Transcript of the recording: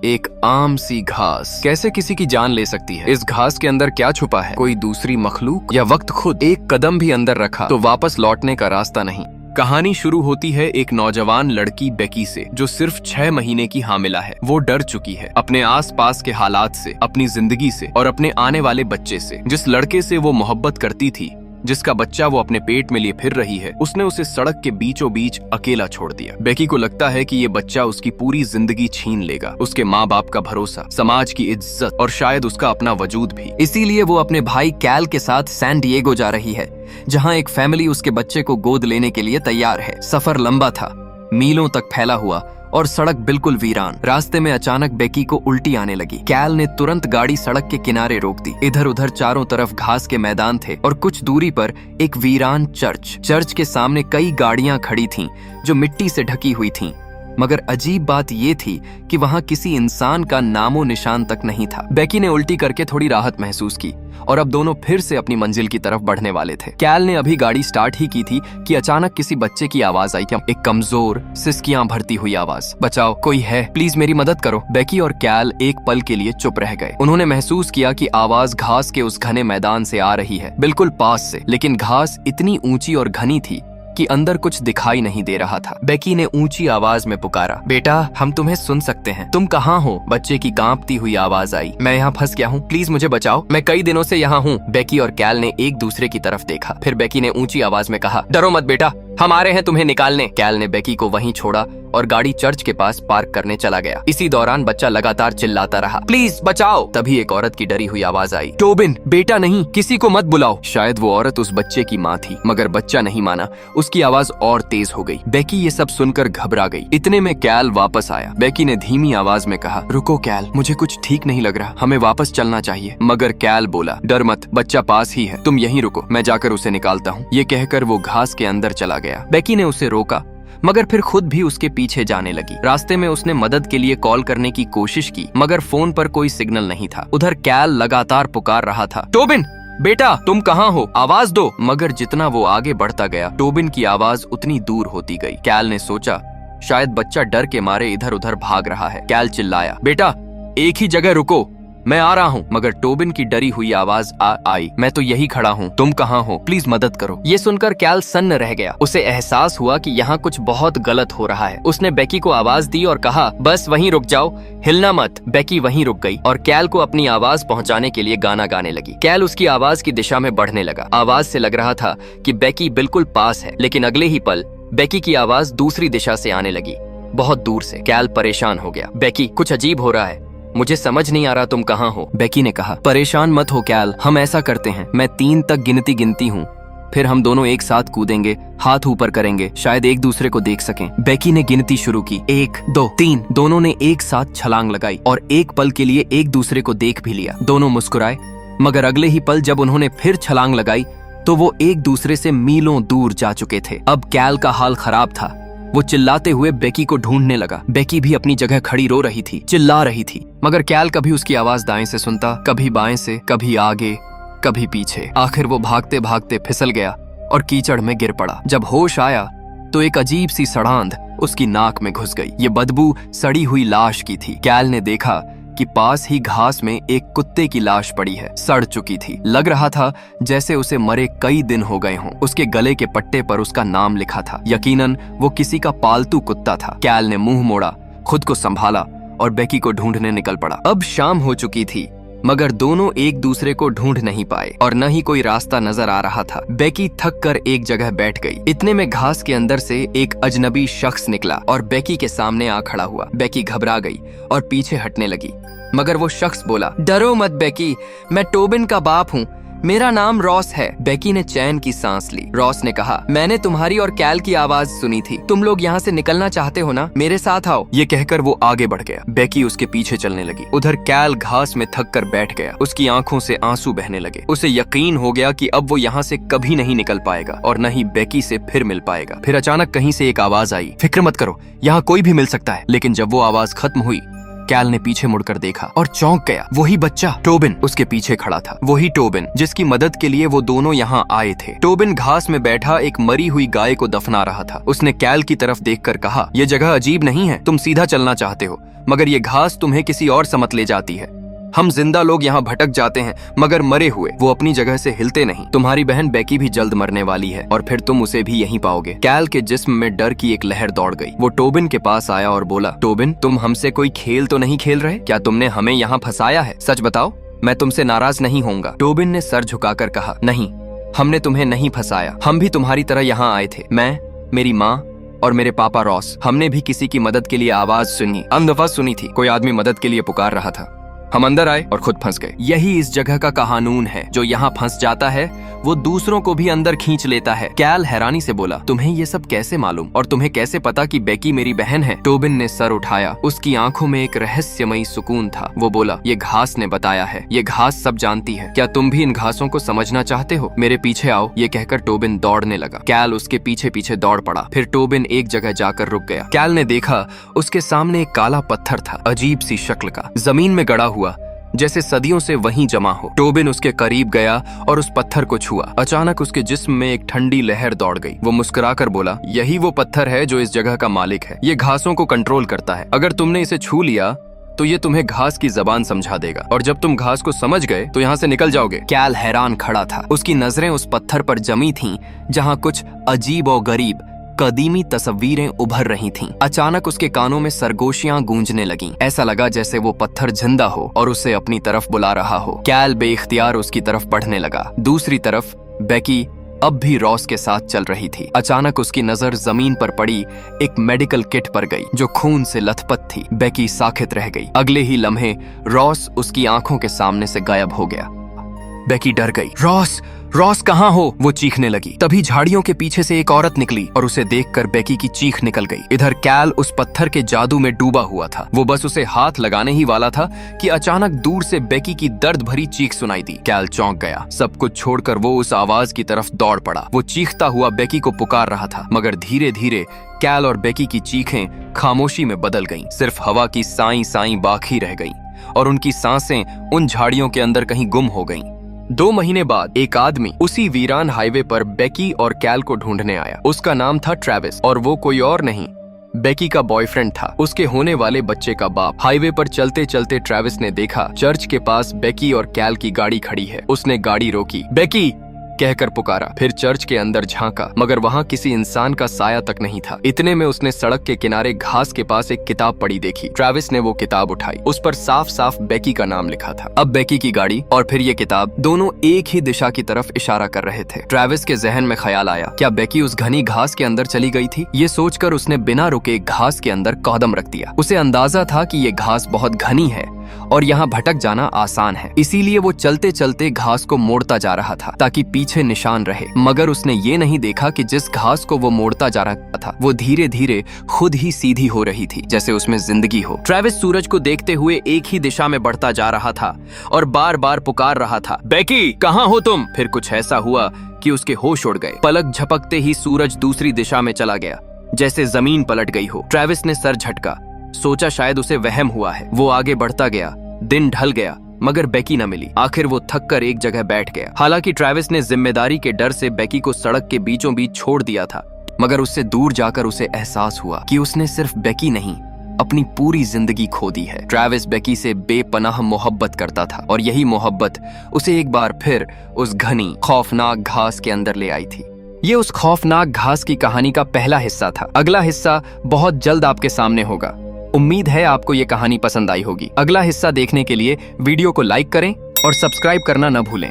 एक आम सी घास कैसे किसी की जान ले सकती है? इस घास के अंदर क्या छुपा है? कोई दूसरी मखलूक या वक्त खुद? एक कदम भी अंदर रखा तो वापस लौटने का रास्ता नहीं। कहानी शुरू होती है एक नौजवान लड़की बेकी से, जो सिर्फ 6 महीने की हामिला है। वो डर चुकी है अपने आसपास के हालात से, अपनी जिंदगी से और अपने आने वाले बच्चे से। जिस लड़के से वो मोहब्बत करती थी, जिसका बच्चा वो अपने पेट में लिए फिर रही है, उसने उसे सड़क के बीचों बीच अकेला छोड़ दिया। बेकी को लगता है कि ये बच्चा उसकी पूरी जिंदगी छीन लेगा, उसके माँ बाप का भरोसा, समाज की इज्जत और शायद उसका अपना वजूद भी। इसीलिए वो अपने भाई कैल के साथ सैन डिएगो जा रही है, जहाँ एक फैमिली उसके बच्चे को गोद लेने के लिए तैयार है। सफर लंबा था, मीलों तक फैला हुआ और सड़क बिल्कुल वीरान। रास्ते में अचानक बेकी को उल्टी आने लगी। कैल ने तुरंत गाड़ी सड़क के किनारे रोक दी। इधर उधर चारों तरफ घास के मैदान थे और कुछ दूरी पर एक वीरान चर्च के सामने कई गाड़ियां खड़ी थीं, जो मिट्टी से ढकी हुई थीं। मगर अजीब बात ये थी कि वहां किसी इंसान का नामो निशान तक नहीं था। बेकी ने उल्टी करके थोड़ी राहत महसूस की और अब दोनों फिर से अपनी मंजिल की तरफ बढ़ने वाले थे। कैल ने अभी गाड़ी स्टार्ट ही की थी कि अचानक किसी बच्चे की आवाज आई। एक कमजोर, सिसकियां भरती हुई आवाज। बचाओ, कोई है, प्लीज मेरी मदद करो। बेकी और कैल एक पल के लिए चुप रह गए। उन्होंने महसूस किया कि आवाज घास के उस घने मैदान से आ रही है, बिल्कुल पास से। लेकिन घास इतनी ऊंची और घनी थी कि अंदर कुछ दिखाई नहीं दे रहा था। बेकी ने ऊंची आवाज में पुकारा, बेटा, हम तुम्हें सुन सकते हैं, तुम कहाँ हो? बच्चे की कांपती हुई आवाज आई, मैं यहाँ फंस गया हूँ, प्लीज मुझे बचाओ, मैं कई दिनों से यहाँ हूँ। बेकी और कैल ने एक दूसरे की तरफ देखा। फिर बेकी ने ऊंची आवाज में कहा, डरो मत बेटा, हम आ रहे हैं तुम्हें निकालने। कैल ने बेकी को वहीं छोड़ा और गाड़ी चर्च के पास पार्क करने चला गया। इसी दौरान बच्चा लगातार चिल्लाता रहा, प्लीज बचाओ। तभी एक औरत की डरी हुई आवाज आई, टोबिन, बेटा नहीं, किसी को मत बुलाओ। शायद वो औरत उस बच्चे की माँ थी, मगर बच्चा नहीं माना। उसकी आवाज और तेज हो गई। बेकी ये सब सुनकर घबरा गई। इतने में कैल वापस आया। बेकी ने धीमी आवाज में कहा, रुको कैल, मुझे कुछ ठीक नहीं लग रहा, हमें वापस चलना चाहिए। मगर कैल बोला, डर मत, बच्चा पास ही है, तुम यहीं रुको, मैं जाकर उसे निकालता हूँ। ये कहकर वो घास के अंदर चला गया। बेकी ने उसे रोका, मगर फिर खुद भी उसके पीछे जाने लगी। रास्ते में उसने मदद के लिए कॉल करने की कोशिश की, मगर फोन पर कोई सिग्नल नहीं था। उधर कैल लगातार पुकार रहा था, टोबिन, बेटा, तुम कहाँ हो, आवाज दो। मगर जितना वो आगे बढ़ता गया, टोबिन की आवाज उतनी दूर होती गई। कैल ने सोचा, शायद बच्चा डर के मारे इधर उधर भाग रहा है। कैल चिल्लाया, बेटा, एक ही जगह रुको, मैं आ रहा हूँ। मगर टोबिन की डरी हुई आवाज आई, मैं तो यही खड़ा हूँ, तुम कहाँ हो, प्लीज मदद करो। ये सुनकर कैल सन्न रह गया। उसे एहसास हुआ कि यहाँ कुछ बहुत गलत हो रहा है। उसने बेकी को आवाज दी और कहा, बस वहीं रुक जाओ, हिलना मत। बेकी वहीं रुक गई और कैल को अपनी आवाज पहुँचाने के लिए गाना गाने लगी। कैल उसकी आवाज की दिशा में बढ़ने लगा। आवाज से लग रहा था कि बेकी बिल्कुल पास है, लेकिन अगले ही पल बेकी की आवाज दूसरी दिशा से आने लगी, बहुत दूर से। कैल परेशान हो गया, बेकी, कुछ अजीब हो रहा है, मुझे समझ नहीं आ रहा तुम कहाँ हो। बेकी ने कहा, परेशान मत हो कैल, हम ऐसा करते हैं, मैं 3 तक गिनती हूँ, फिर हम दोनों एक साथ कूदेंगे, हाथ ऊपर करेंगे, शायद एक दूसरे को देख सकें। बेकी ने गिनती शुरू की, 1 2 3। दोनों ने एक साथ छलांग लगाई और एक पल के लिए एक दूसरे को देख भी लिया। दोनों मुस्कुराए, मगर अगले ही पल जब उन्होंने फिर छलांग लगाई तो वो एक दूसरे से मीलों दूर जा चुके थे। अब कैल का हाल खराब था। वो चिल्लाते हुए बेकी को ढूंढने लगा। बेकी भी अपनी जगह खड़ी रो रही थी, चिल्ला रही थी, मगर कैल कभी उसकी आवाज दाएं से सुनता, कभी बाएं से, कभी आगे, कभी पीछे। आखिर वो भागते भागते फिसल गया और कीचड़ में गिर पड़ा। जब होश आया तो एक अजीब सी सड़ांध उसकी नाक में घुस गई। ये बदबू सड़ी हुई लाश की थी। कैल ने देखा कि पास ही घास में एक कुत्ते की लाश पड़ी है, सड़ चुकी थी। लग रहा था जैसे उसे मरे कई दिन हो गए हों। उसके गले के पट्टे पर उसका नाम लिखा था। यकीनन वो किसी का पालतू कुत्ता था। कैल ने मुंह मोड़ा, खुद को संभाला और बेकी को ढूंढने निकल पड़ा। अब शाम हो चुकी थी, मगर दोनों एक दूसरे को ढूंढ नहीं पाए और न ही कोई रास्ता नजर आ रहा था। बेकी थक कर एक जगह बैठ गई। इतने में घास के अंदर से एक अजनबी शख्स निकला और बेकी के सामने आ खड़ा हुआ। बेकी घबरा गई और पीछे हटने लगी, मगर वो शख्स बोला, डरो मत बेकी, मैं टोबिन का बाप हूँ, मेरा नाम रॉस है। बेकी ने चैन की सांस ली। रॉस ने कहा, मैंने तुम्हारी और कैल की आवाज सुनी थी, तुम लोग यहाँ से निकलना चाहते हो ना, मेरे साथ आओ। ये कहकर वो आगे बढ़ गया। बेकी उसके पीछे चलने लगी। उधर कैल घास में थक कर बैठ गया। उसकी आंखों से आंसू बहने लगे। उसे यकीन हो गया कि अब वो यहाँ से कभी नहीं निकल पाएगा और न ही बेकी से फिर मिल पाएगा। फिर अचानक कहीं से एक आवाज आई, फिक्र मत करो, यहाँ कोई भी मिल सकता है। लेकिन जब वो आवाज खत्म हुई कैल ने पीछे मुड़कर देखा और चौंक गया। वही बच्चा टोबिन उसके पीछे खड़ा था। वही टोबिन जिसकी मदद के लिए वो दोनों यहाँ आए थे। टोबिन घास में बैठा एक मरी हुई गाय को दफना रहा था। उसने कैल की तरफ देखकर कहा, यह जगह अजीब नहीं है। तुम सीधा चलना चाहते हो, मगर ये घास तुम्हें किसी और समत ले जाती है। हम जिंदा लोग यहाँ भटक जाते हैं, मगर मरे हुए वो अपनी जगह से हिलते नहीं। तुम्हारी बहन बेकी भी जल्द मरने वाली है और फिर तुम उसे भी यहीं पाओगे। कैल के जिस्म में डर की एक लहर दौड़ गई। वो टोबिन के पास आया और बोला, टोबिन, तुम हमसे कोई खेल तो नहीं खेल रहे? क्या तुमने हमें यहाँ फंसाया है? सच बताओ, मैं तुमसे नाराज नहीं होऊंगा। टोबिन ने सर झुकाकर कहा, नहीं, हमने तुम्हें नहीं फंसाया। हम भी तुम्हारी तरह यहाँ आए थे। मैं, मेरी माँ और मेरे पापा रॉस। हमने भी किसी की मदद के लिए आवाज सुनी, अनदफा सुनी थी। कोई आदमी मदद के लिए पुकार रहा था। हम अंदर आए और खुद फंस गए। यही इस जगह का कानून है। जो यहाँ फंस जाता है वो दूसरों को भी अंदर खींच लेता है। कैल हैरानी से बोला, तुम्हें ये सब कैसे मालूम और तुम्हें कैसे पता कि बेकी मेरी बहन है? टोबिन ने सर उठाया। उसकी आंखों में एक रहस्यमयी सुकून था। वो बोला, ये घास ने बताया है। ये घास सब जानती है। क्या तुम भी इन घासों को समझना चाहते हो? मेरे पीछे आओ। ये कहकर टोबिन दौड़ने लगा। कैल उसके पीछे पीछे दौड़ पड़ा। फिर टोबिन एक जगह जाकर रुक गया। कैल ने देखा उसके सामने एक काला पत्थर था, अजीब सी शक्ल का, जमीन में गड़ा हुआ, जैसे सदियों से वहीं जमा हो। टोबिन उसके करीब गया और उस पत्थर को छुआ। अचानक उसके जिस्म में एक ठंडी लहर दौड़ गई। वो मुस्कुराकर बोला, यही वो पत्थर है जो इस जगह का मालिक है। ये घासों को कंट्रोल करता है। अगर तुमने इसे छू लिया तो ये तुम्हें घास की जबान समझा देगा, और जब तुम घास को समझ गए तो यहाँ से निकल जाओगे। कैल हैरान खड़ा था। उसकी नजरें उस पत्थर पर जमी थीं, जहाँ कुछ अजीब और गरीब कदीमी तस्वीरें उभर रही थीं। अचानक उसके कानों में सरगोशियां गूंजने लगीं। ऐसा लगा जैसे वो पत्थर जिंदा हो और उसे अपनी तरफ बुला रहा हो। कैल बेइख्तियार उसकी तरफ बढ़ने लगा। दूसरी तरफ बेकी अब भी रॉस के साथ चल रही थी। अचानक उसकी नजर जमीन पर पड़ी एक मेडिकल किट पर गई जो खून से लथपथ थी। बेकी साखित रह गई। अगले ही लम्हे रॉस उसकी आंखों के सामने से गायब हो गया। बेकी डर गई। रॉस, रॉस कहाँ हो? वो चीखने लगी। तभी झाड़ियों के पीछे से एक औरत निकली और उसे देखकर बेकी की चीख निकल गई। इधर कैल उस पत्थर के जादू में डूबा हुआ था। वो बस उसे हाथ लगाने ही वाला था कि अचानक दूर से बेकी की दर्द भरी चीख सुनाई दी। कैल चौंक गया। सब कुछ छोड़कर वो उस आवाज की तरफ दौड़ पड़ा। वो चीखता हुआ बेकी को पुकार रहा था, मगर धीरे धीरे कैल और बेकी की चीखें खामोशी में बदल गईं। सिर्फ हवा की साई साई बाकी रह गईं और उनकी सांसें उन झाड़ियों के अंदर कहीं गुम हो गईं। 2 महीने बाद एक आदमी उसी वीरान हाईवे पर बेकी और कैल को ढूंढने आया। उसका नाम था ट्रेविस और वो कोई और नहीं, बेकी का बॉयफ्रेंड था, उसके होने वाले बच्चे का बाप। हाईवे पर चलते चलते ट्रेविस ने देखा चर्च के पास बेकी और कैल की गाड़ी खड़ी है। उसने गाड़ी रोकी। बेकी कहकर पुकारा। फिर चर्च के अंदर झांका, मगर वहां किसी इंसान का साया तक नहीं था। इतने में उसने सड़क के किनारे घास के पास एक किताब पड़ी देखी। ट्रेविस ने वो किताब उठाई। उस पर साफ साफ बेकी का नाम लिखा था। अब बेकी की गाड़ी और फिर ये किताब, दोनों एक ही दिशा की तरफ इशारा कर रहे थे। ट्रेविस के जहन में ख्याल आया, क्या बेकी उस घनी घास के अंदर चली गई थी? ये सोचकर उसने बिना रुके घास के अंदर कदम रख दिया। उसे अंदाजा था कि ये घास बहुत घनी है और यहाँ भटक जाना आसान है, इसीलिए वो चलते चलते घास को मोड़ता जा रहा था ताकि पीछे निशान रहे। मगर उसने ये नहीं देखा कि जिस घास को वो मोड़ता जा रहा था वो धीरे धीरे खुद ही सीधी हो रही थी, जैसे उसमें जिंदगी हो। ट्रेविस सूरज को देखते हुए एक ही दिशा में बढ़ता जा रहा था और बार बार पुकार रहा था, बेकी कहाँ हो तुम? फिर कुछ ऐसा हुआ कि उसके होश उड़ गए। पलक झपकते ही सूरज दूसरी दिशा में चला गया, जैसे जमीन पलट गई हो। ट्रेविस ने सर झटका, सोचा शायद उसे वहम हुआ है। वो आगे बढ़ता गया। दिन ढल गया, मगर बेकी न मिली। आखिर वो थक कर एक जगह बैठ गया। हालांकि ट्रेविस ने जिम्मेदारी के डर से बेकी को सड़क के बीचों बीच छोड़ दिया था, मगर उससे दूर जाकर उसे एहसास हुआ कि उसने सिर्फ बेकी नहीं, अपनी पूरी जिंदगी खो दी है। ट्रेविस बेकी से बेपनाह मोहब्बत करता था और यही मोहब्बत उसे एक बार फिर उस घनी खौफनाक घास के अंदर ले आई थी। ये उस खौफनाक घास की कहानी का पहला हिस्सा था। अगला हिस्सा बहुत जल्द आपके सामने होगा। उम्मीद है आपको ये कहानी पसंद आई होगी। अगला हिस्सा देखने के लिए वीडियो को लाइक करें और सब्सक्राइब करना न भूलें।